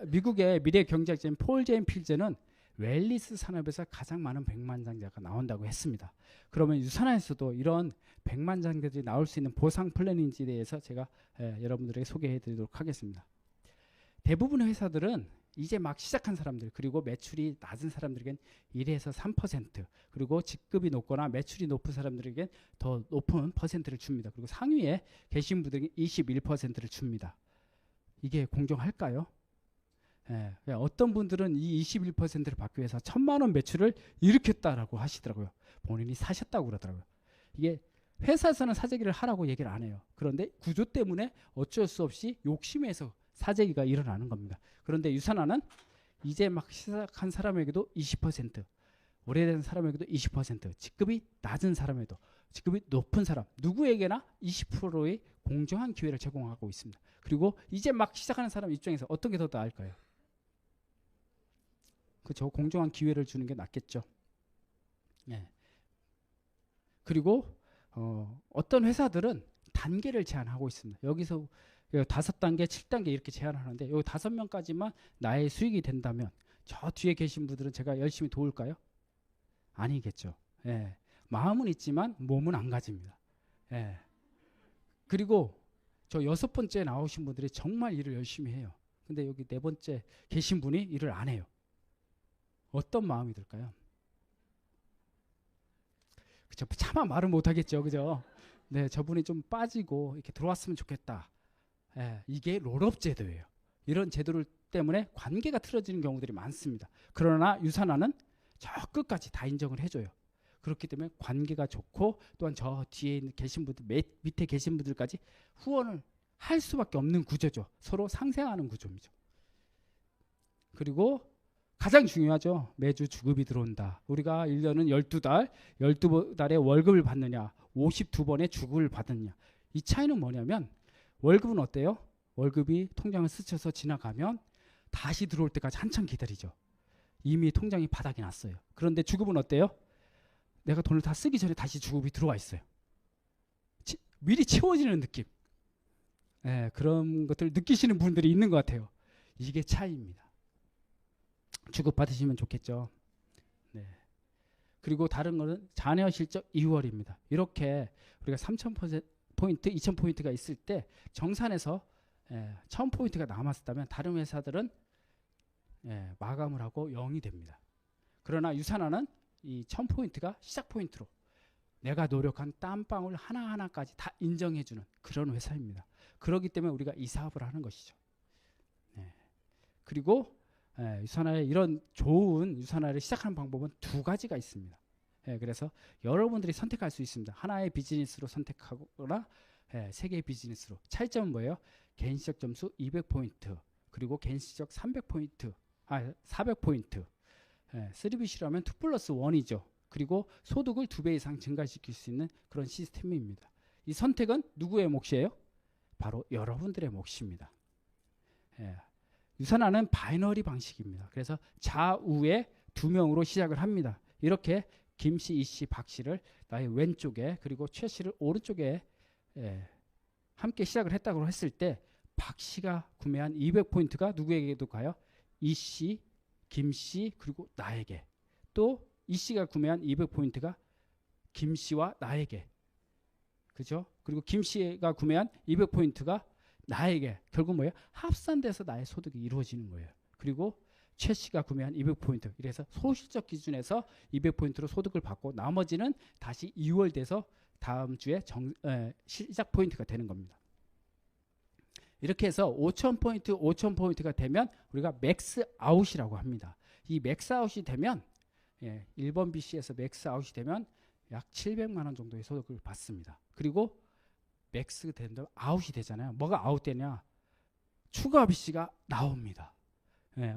미국의 미래 경제학자인 폴 제인 필즈는 웰리스 산업에서 가장 많은 백만장자가 나온다고 했습니다. 그러면 유산화에서도 이런 백만장자들이 나올 수 있는 보상 플랜인지에 대해서 제가 여러분들에게 소개해 드리도록 하겠습니다. 대부분의 회사들은 이제 막 시작한 사람들, 그리고 매출이 낮은 사람들에겐 1에서 3%, 그리고 직급이 높거나 매출이 높은 사람들에겐 더 높은 퍼센트를 줍니다. 그리고 상위에 계신 분들에게 21%를 줍니다. 이게 공정할까요? 어떤 분들은 이 21%를 받기 위해서 1,000만 원 매출을 일으켰다라고 하시더라고요. 본인이 사셨다고 그러더라고요. 이게 회사에서는 사재기를 하라고 얘기를 안 해요. 그런데 구조 때문에 어쩔 수 없이 욕심에서 사재기가 일어나는 겁니다. 그런데 유산화는 이제 막 시작한 사람에게도 20%, 오래된 사람에게도 20%, 직급이 낮은 사람에도, 직급이 높은 사람, 누구에게나 20%의 공정한 기회를 제공하고 있습니다. 그리고 이제 막 시작하는 사람 입장에서 어떤 게 더 나을까요? 그렇죠. 공정한 기회를 주는 게 낫겠죠. 예. 그리고 어떤 회사들은 단계를 제한하고 있습니다. 여기서 5단계, 7단계 이렇게 제한을 하는데 요 5명까지만 나의 수익이 된다면 저 뒤에 계신 분들은 제가 열심히 도울까요? 아니겠죠. 예. 마음은 있지만 몸은 안 가집니다. 예. 그리고 저 6번째 나오신 분들이 정말 일을 열심히 해요. 근데 여기 4번째 계신 분이 일을 안 해요. 어떤 마음이 들까요? 그쵸? 차마 말을 못 하겠죠. 그죠? 네, 저분이 좀 빠지고 이렇게 들어왔으면 좋겠다. 예, 이게 롤업 제도예요. 이런 제도를 때문에 관계가 틀어지는 경우들이 많습니다. 그러나 유산화는 저 끝까지 다 인정을 해줘요. 그렇기 때문에 관계가 좋고 또한 저 뒤에 계신 분들, 밑에 계신 분들까지 후원을 할 수밖에 없는 구조죠. 서로 상생하는 구조입니다. 그리고 가장 중요하죠. 매주 주급이 들어온다. 우리가 1년은 12달, 12달에 월급을 받느냐, 52번의 주급을 받느냐. 이 차이는 뭐냐면 월급은 어때요? 월급이 통장을 스쳐서 지나가면 다시 들어올 때까지 한참 기다리죠. 이미 통장이 바닥이 났어요. 그런데 주급은 어때요? 내가 돈을 다 쓰기 전에 다시 주급이 들어와 있어요. 미리 채워지는 느낌. 그런 것들을 느끼시는 분들이 있는 것 같아요. 이게 차이입니다. 주급 받으시면 좋겠죠. 네. 그리고 다른 거는 자녀 실적 2월입니다. 이렇게 우리가 3,000포인트, 2,000포인트가 있을 때 정산에서 1,000포인트가 남았다면 다른 회사들은 마감을 하고 0이 됩니다. 그러나 유산화는 이 1,000포인트가 시작 포인트로 내가 노력한 땀방울 하나하나까지 다 인정해주는 그런 회사입니다. 그렇기 때문에 우리가 이 사업을 하는 것이죠. 그리고 유산화의 이런 좋은 유산화를 시작하는 방법은 2가지가 있습니다. 그래서 여러분들이 선택할 수 있습니다. 하나의 비즈니스로 선택하거나 3개의 비즈니스로. 차이점은 뭐예요? 개인시적 점수 200포인트, 그리고 개인시적 300포인트, 400포인트. 3BC라면 2+1이죠. 그리고 소득을 2배 이상 증가시킬 수 있는 그런 시스템입니다. 이 선택은 누구의 몫이에요? 바로 여러분들의 몫입니다. 유산화는 바이너리 방식입니다. 그래서 좌우에 2명으로 시작을 합니다. 이렇게 김씨, 이씨, 박씨를 나의 왼쪽에, 그리고 최씨를 오른쪽에 함께 시작을 했다고 했을 때 박씨가 구매한 200포인트가 누구에게도 가요? 이씨, 김씨, 그리고 나에게. 또 이씨가 구매한 200포인트가 김씨와 나에게. 그죠? 그리고 김씨가 구매한 200포인트가 나에게. 결국 뭐예요? 합산돼서 나의 소득이 이루어지는 거예요. 그리고 최씨가 구매한 200포인트. 이래서 소실적 기준에서 200포인트로 소득을 받고 나머지는 다시 2월 돼서 다음 주에 시작 포인트가 되는 겁니다. 이렇게 해서 5,000포인트, 5,000포인트가 되면 우리가 맥스 아웃이라고 합니다. 이 맥스 아웃이 되면 1번 BC에서 맥스 아웃이 되면 약 700만 원 정도의 소득을 받습니다. 그리고 맥스 된다면 아웃이 되잖아요. 뭐가 아웃되냐? 추가 BC가 나옵니다.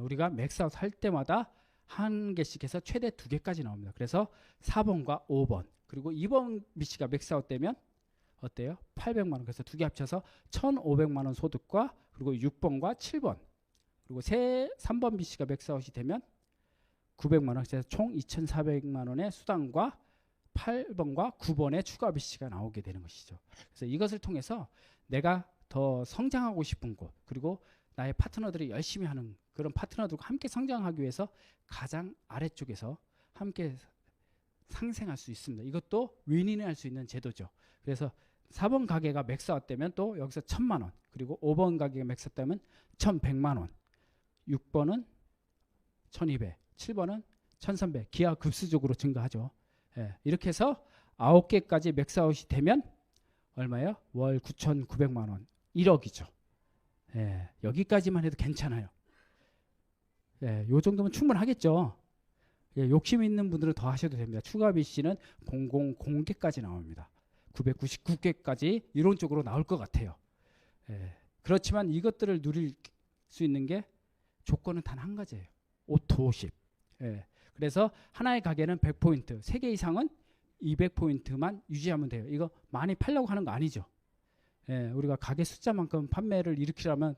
우리가 맥스 아웃 할 때마다 한 개씩 해서 최대 2개까지 나옵니다. 그래서 4번과 5번, 그리고 2번 BC가 맥스 아웃 되면 어때요? 800만 원. 그래서 2개 합쳐서 1,500만 원 소득과 그리고 6번과 7번, 그리고 3번 BC가 맥스아웃이 되면 900만 원, 그래서 총 2,400만 원의 수당과 8번과 9번의 추가 BC가 나오게 되는 것이죠. 그래서 이것을 통해서 내가 더 성장하고 싶은 곳, 그리고 나의 파트너들이 열심히 하는 그런 파트너들과 함께 성장하기 위해서 가장 아래쪽에서 함께 상생할 수 있습니다. 이것도 윈윈을 할 수 있는 제도죠. 그래서 4번 가게가 맥스아웃 되면 또 여기서 1,000만 원, 그리고 5번 가게가 맥스아웃 되면 1,100만 원, 6번은 1,200, 7번은 1,300, 기하급수적으로 증가하죠. 예, 이렇게 해서 9개까지 맥스아웃이 되면 얼마예요? 월 9,900만 원, 1억이죠. 예, 여기까지만 해도 괜찮아요. 예, 요 정도면 충분하겠죠. 예, 욕심 있는 분들은 더 하셔도 됩니다. 추가 BC는 000개까지 나옵니다. 999개까지 이론적으로 나올 것 같아요. 예, 그렇지만 이것들을 누릴 수 있는 게 조건은 단 한 가지예요. 오토십. 예, 그래서 하나의 가게는 100포인트, 3개 이상은 200포인트만 유지하면 돼요. 이거 많이 팔려고 하는 거 아니죠. 예, 우리가 가게 숫자만큼 판매를 일으키려면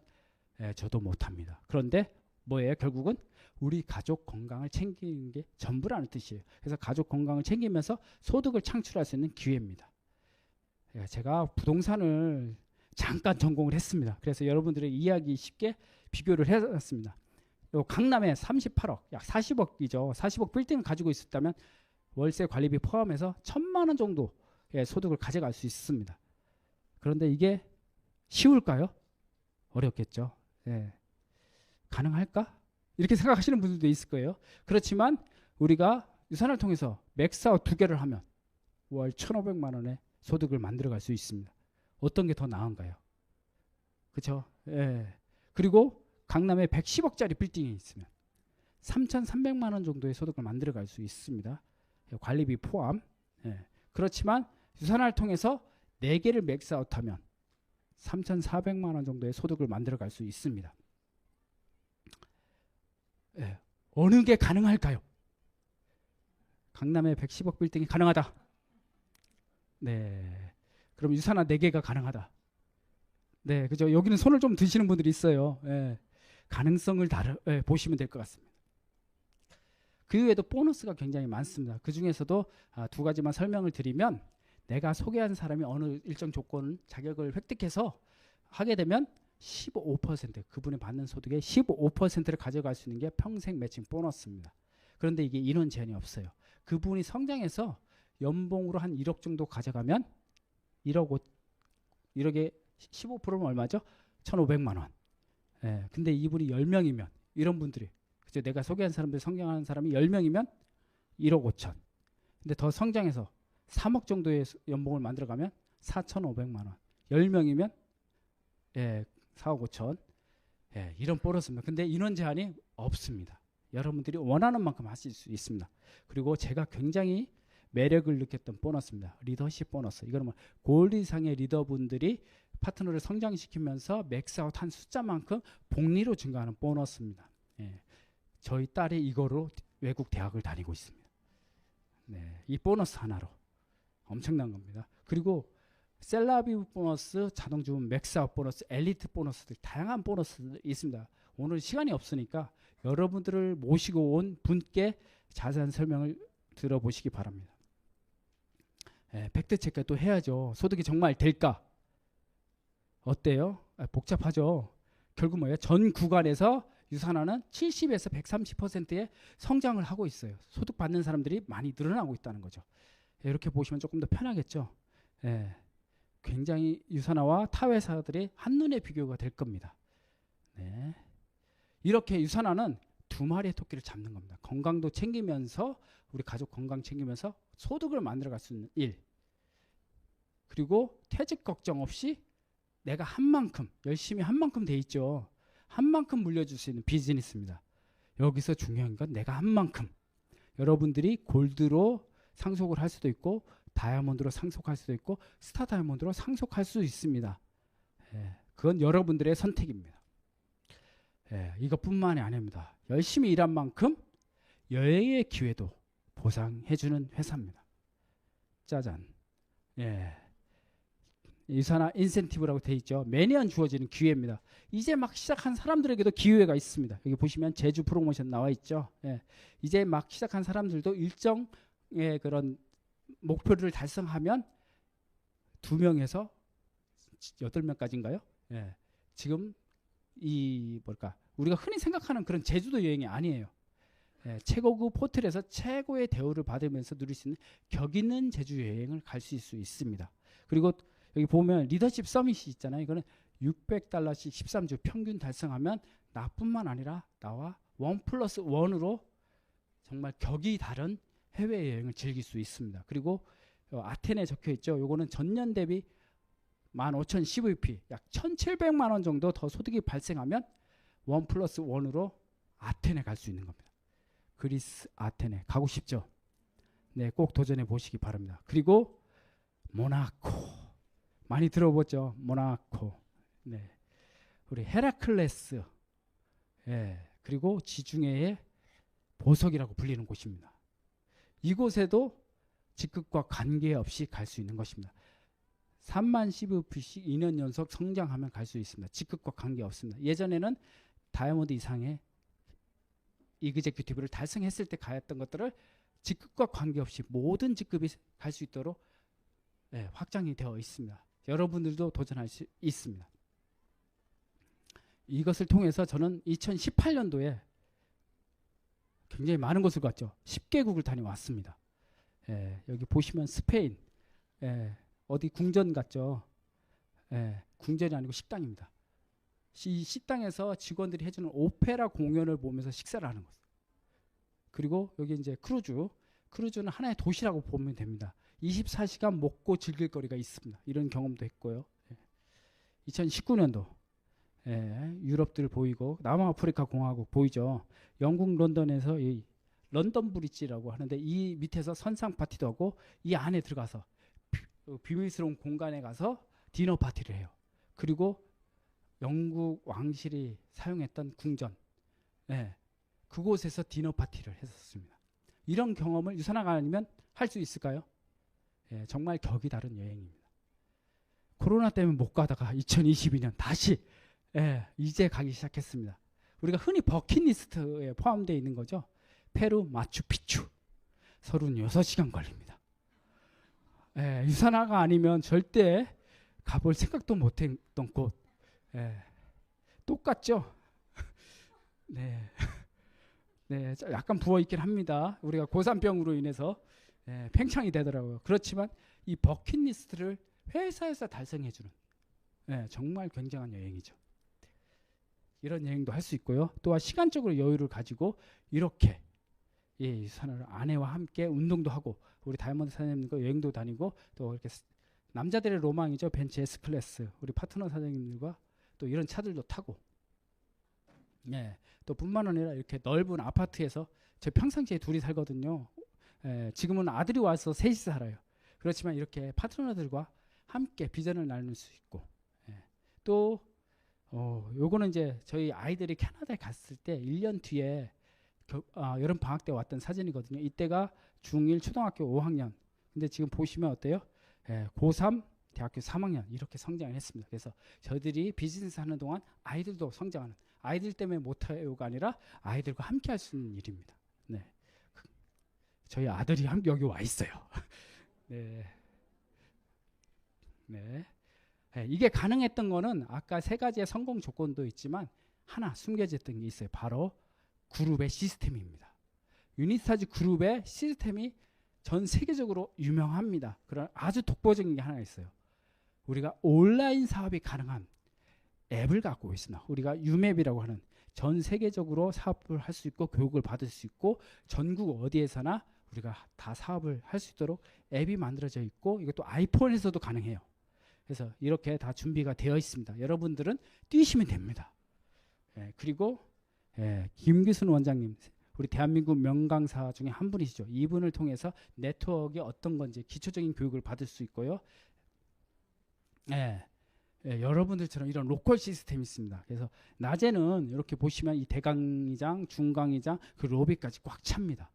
저도 못합니다. 그런데 뭐예요? 결국은 우리 가족 건강을 챙기는 게 전부라는 뜻이에요. 그래서 가족 건강을 챙기면서 소득을 창출할 수 있는 기회입니다. 예, 제가 부동산을 잠깐 전공을 했습니다. 그래서 여러분들의 이해하기 쉽게 비교를 해놨습니다. 강남에 38억, 약 40억이죠. 40억 빌딩을 가지고 있었다면 월세 관리비 포함해서 1,000만 원 정도의 소득을 가져갈 수 있습니다. 그런데 이게 쉬울까요? 어렵겠죠. 예. 가능할까? 이렇게 생각하시는 분들도 있을 거예요. 그렇지만 우리가 유산을 통해서 맥스아웃 2개를 하면 월 1,500만 원의 소득을 만들어갈 수 있습니다. 어떤 게 더 나은가요? 그렇죠? 예. 그리고 강남에 110억짜리 빌딩이 있으면 3,300만 원 정도의 소득을 만들어갈 수 있습니다. 관리비 포함. 예. 그렇지만 유산을 통해서 4개를 맥스아웃하면 3,400만 원 정도의 소득을 만들어갈 수 있습니다. 예. 어느 게 가능할까요? 강남에 110억 빌딩이 가능하다. 네. 그럼 유산화 4개가 가능하다. 네, 그죠? 여기는 손을 좀 드시는 분들이 있어요. 예. 가능성을 보시면 될 것 같습니다. 그 외에도 보너스가 굉장히 많습니다. 그 중에서도 2가지만 설명을 드리면, 내가 소개한 사람이 어느 일정 조건 자격을 획득해서 하게 되면 15%, 그분이 받는 소득의 15%를 가져갈 수 있는 게 평생 매칭 보너스입니다. 그런데 이게 인원 제한이 없어요. 그분이 성장해서 연봉으로 한 1억 정도 가져가면 1억에 15%면 얼마죠? 1,500만 원. 예, 근데 이분이 10명이면, 이런 분들이, 그죠? 내가 소개한 사람들 성장하는 사람이 10명이면 1억 5천. 근데 더 성장해서 3억 정도의 연봉을 만들어가면 4,500만 원. 10명이면 4억 5천. 예, 이런 보너스입니다. 근데 인원 제한이 없습니다. 여러분들이 원하는 만큼 하실 수 있습니다. 그리고 제가 굉장히 매력을 느꼈던 보너스입니다. 리더십 보너스. 이거는 뭐 골드 이상의 리더분들이 파트너를 성장시키면서 맥스아웃 한 숫자만큼 복리로 증가하는 보너스입니다. 예, 저희 딸이 이거로 외국 대학을 다니고 있습니다. 네, 이 보너스 하나로 엄청난 겁니다. 그리고 셀라비브 보너스, 자동주문 맥스아웃 보너스, 엘리트 보너스들, 다양한 보너스들이 있습니다. 오늘 시간이 없으니까 여러분들을 모시고 온 분께 자세한 설명을 들어보시기 바랍니다. 팩트 체크 또 해야죠. 소득이 정말 될까? 어때요? 복잡하죠. 결국 뭐예요? 전 구간에서 유산화는 70에서 130%의 성장을 하고 있어요. 소득 받는 사람들이 많이 늘어나고 있다는 거죠. 이렇게 보시면 조금 더 편하겠죠. 굉장히 유산화와 타 회사들이 한눈에 비교가 될 겁니다. 네. 이렇게 유산화는 2마리의 토끼를 잡는 겁니다. 건강도 챙기면서, 우리 가족 건강 챙기면서 소득을 만들어갈 수 있는 일, 그리고 퇴직 걱정 없이 내가 한 만큼, 열심히 한 만큼 돼 있죠. 한 만큼 물려줄 수 있는 비즈니스입니다. 여기서 중요한 건 내가 한 만큼, 여러분들이 골드로 상속을 할 수도 있고 다이아몬드로 상속할 수도 있고 스타 다이아몬드로 상속할 수 있습니다. 그건 여러분들의 선택입니다. 이것뿐만이 아닙니다. 열심히 일한 만큼 여행의 기회도 보상해주는 회사입니다. 짜잔. 유산화 인센티브라고 돼 있죠. 매년 주어지는 기회입니다. 이제 막 시작한 사람들에게도 기회가 있습니다. 여기 보시면 제주 프로모션 나와 있죠. 예. 이제 막 시작한 사람들도 일정의 그런 목표를 달성하면 2명에서 8명까지인가요? 예. 지금 이 뭘까? 우리가 흔히 생각하는 그런 제주도 여행이 아니에요. 예, 최고급 호텔에서 최고의 대우를 받으면서 누릴 수 있는 격 있는 제주 여행을 갈 수 있습니다. 그리고 여기 보면 리더십 서밋이 있잖아요. 이거는 $600씩 13주 평균 달성하면 나뿐만 아니라 나와 1+1으로 정말 격이 다른 해외여행을 즐길 수 있습니다. 그리고 아테네에 적혀 있죠. 요거는 전년 대비 15,000 CVP 약 1,700만 원 정도 더 소득이 발생하면 1+1으로 아테네 갈 수 있는 겁니다. 그리스 아테네 가고 싶죠? 네, 꼭 도전해 보시기 바랍니다. 그리고 모나코 많이 들어보죠? 모나코. 네, 우리 헤라클레스. 예, 그리고 지중해의 보석이라고 불리는 곳입니다. 이곳에도 직급과 관계없이 갈 수 있는 것입니다. 3만 CVP씩 2년 연속 성장하면 갈 수 있습니다. 직급과 관계없습니다. 예전에는 다이아몬드 이상의 이그제큐티브를 달성했을 때 가였던 것들을 직급과 관계없이 모든 직급이 갈 수 있도록 확장이 되어 있습니다. 여러분들도 도전할 수 있습니다. 이것을 통해서 저는 2018년도에 굉장히 많은 곳을 갔죠. 10개국을 다녀왔습니다. 여기 보시면 스페인, 어디 궁전 갔죠. 궁전이 아니고 식당입니다. 이 식당에서 직원들이 해주는 오페라 공연을 보면서 식사를 하는 것. 그리고 여기 이제 크루즈는 하나의 도시라고 보면 됩니다. 24시간 먹고 즐길 거리가 있습니다. 이런 경험도 했고요. 2019년도 유럽들 보이고 남아프리카 공화국 보이죠. 영국 런던에서 이 런던 브릿지라고 하는데 이 밑에서 선상 파티도 하고 이 안에 들어가서 비밀스러운 공간에 가서 디너 파티를 해요. 그리고 영국 왕실이 사용했던 궁전, 그곳에서 디너 파티를 했었습니다. 이런 경험을 유산화가 아니면 할 수 있을까요? 정말 격이 다른 여행입니다. 코로나 때문에 못 가다가 2022년 다시 이제 가기 시작했습니다. 우리가 흔히 버킷리스트에 포함되어 있는 거죠. 페루 마추픽추 36시간 걸립니다. 유산화가 아니면 절대 가볼 생각도 못했던 곳. 똑같죠? 네. 네, 약간 부어있긴 합니다. 우리가 고산병으로 인해서 팽창이 되더라고요. 그렇지만 이 버킷리스트를 회사에서 달성해주는 정말 굉장한 여행이죠. 이런 여행도 할 수 있고요. 또한 시간적으로 여유를 가지고 이렇게 유산화를 아내와 함께 운동도 하고 우리 다이아몬드 사장님과 여행도 다니고 또 이렇게 남자들의 로망이죠. 벤츠 S클래스 우리 파트너 사장님들과 또 이런 차들도 타고 또 뿐만 아니라 이렇게 넓은 아파트에서 저 평상시에 둘이 살거든요. 지금은 아들이 와서 셋이 살아요. 그렇지만 이렇게 파트너들과 함께 비전을 나눌 수 있고 또 요거는 이제 저희 아이들이 캐나다에 갔을 때 1년 뒤에 여름 방학 때 왔던 사진이거든요. 이때가 중1 초등학교 5학년. 근데 지금 보시면 어때요? 고3 대학교 3학년 이렇게 성장을 했습니다. 그래서 저희들이 비즈니스 하는 동안 아이들도 성장하는 아이들 때문에 못해요가 아니라 아이들과 함께 할 수 있는 일입니다. 네. 저희 아들이 여기 와 있어요. 네. 네. 이게 가능했던 거는 아까 세 가지의 성공 조건도 있지만 하나 숨겨져 있던 게 있어요. 바로 그룹의 시스템입니다. 유니스타즈 그룹의 시스템이 전 세계적으로 유명합니다. 그런 아주 독보적인 게 하나 있어요. 우리가 온라인 사업이 가능한 앱을 갖고 있습니다. 우리가 유맵이라고 하는 전 세계적으로 사업을 할 수 있고 교육을 받을 수 있고 전국 어디에서나 우리가 다 사업을 할 수 있도록 앱이 만들어져 있고 이것도 아이폰에서도 가능해요. 그래서 이렇게 다 준비가 되어 있습니다. 여러분들은 뛰시면 됩니다. 그리고 김기순 원장님 우리 대한민국 명강사 중에 한 분이시죠. 이분을 통해서 네트워크가 어떤 건지 기초적인 교육을 받을 수 있고요. 여러분들처럼 이런 로컬 시스템이 있습니다. 그래서 낮에는 이렇게 보시면 이 대강의장, 중강의장, 그 로비까지 꽉 찹니다.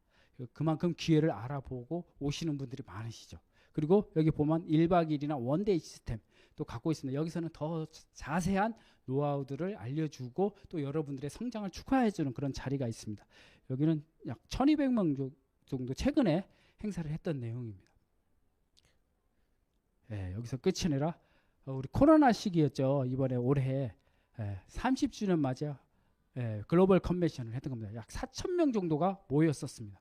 그만큼 기회를 알아보고 오시는 분들이 많으시죠. 그리고 여기 보면 1박 2일이나 원데이 시스템 또 갖고 있습니다. 여기서는 더 자세한 노하우들을 알려주고 또 여러분들의 성장을 축하해주는 그런 자리가 있습니다. 여기는 약 1200명 정도 최근에 행사를 했던 내용입니다. 여기서 끝이 아니라 우리 코로나 시기였죠. 이번에 올해 30주년 맞아 글로벌 컨벤션을 했던 겁니다. 약 4,000명 정도가 모였었습니다.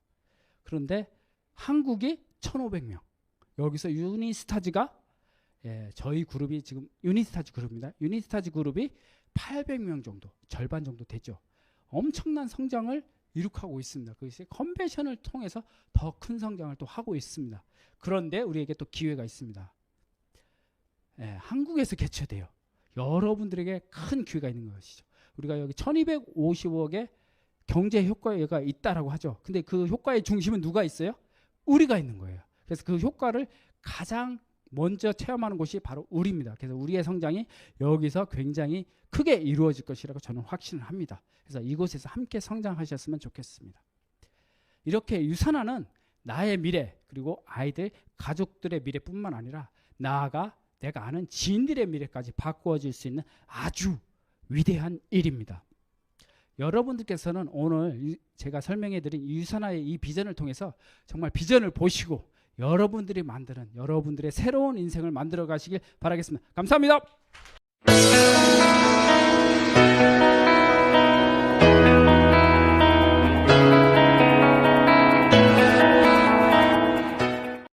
그런데 한국이 1,500명. 여기서 유니스타즈가 저희 그룹이 지금 유니스타즈 그룹입니다. 유니스타즈 그룹이 800명 정도, 절반 정도 되죠. 엄청난 성장을 이룩하고 있습니다. 그것이 컨벤션을 통해서 더 큰 성장을 또 하고 있습니다. 그런데 우리에게 또 기회가 있습니다. 한국에서 개최돼요. 여러분들에게 큰 기회가 있는 것이죠. 우리가 여기 1250억의 경제 효과가 있다라고 하죠. 근데 그 효과의 중심은 누가 있어요? 우리가 있는 거예요. 그래서 그 효과를 가장 먼저 체험하는 곳이 바로 우리입니다. 그래서 우리의 성장이 여기서 굉장히 크게 이루어질 것이라고 저는 확신을 합니다. 그래서 이곳에서 함께 성장하셨으면 좋겠습니다. 이렇게 유산하는 나의 미래 그리고 아이들, 가족들의 미래뿐만 아니라 나아가 내가 아는 지인들의 미래까지 바꾸어질 수 있는 아주 위대한 일입니다. 여러분들께서는 오늘 제가 설명해드린 유산화의 이 비전을 통해서 정말 비전을 보시고 여러분들이 만드는 여러분들의 새로운 인생을 만들어 가시길 바라겠습니다. 감사합니다.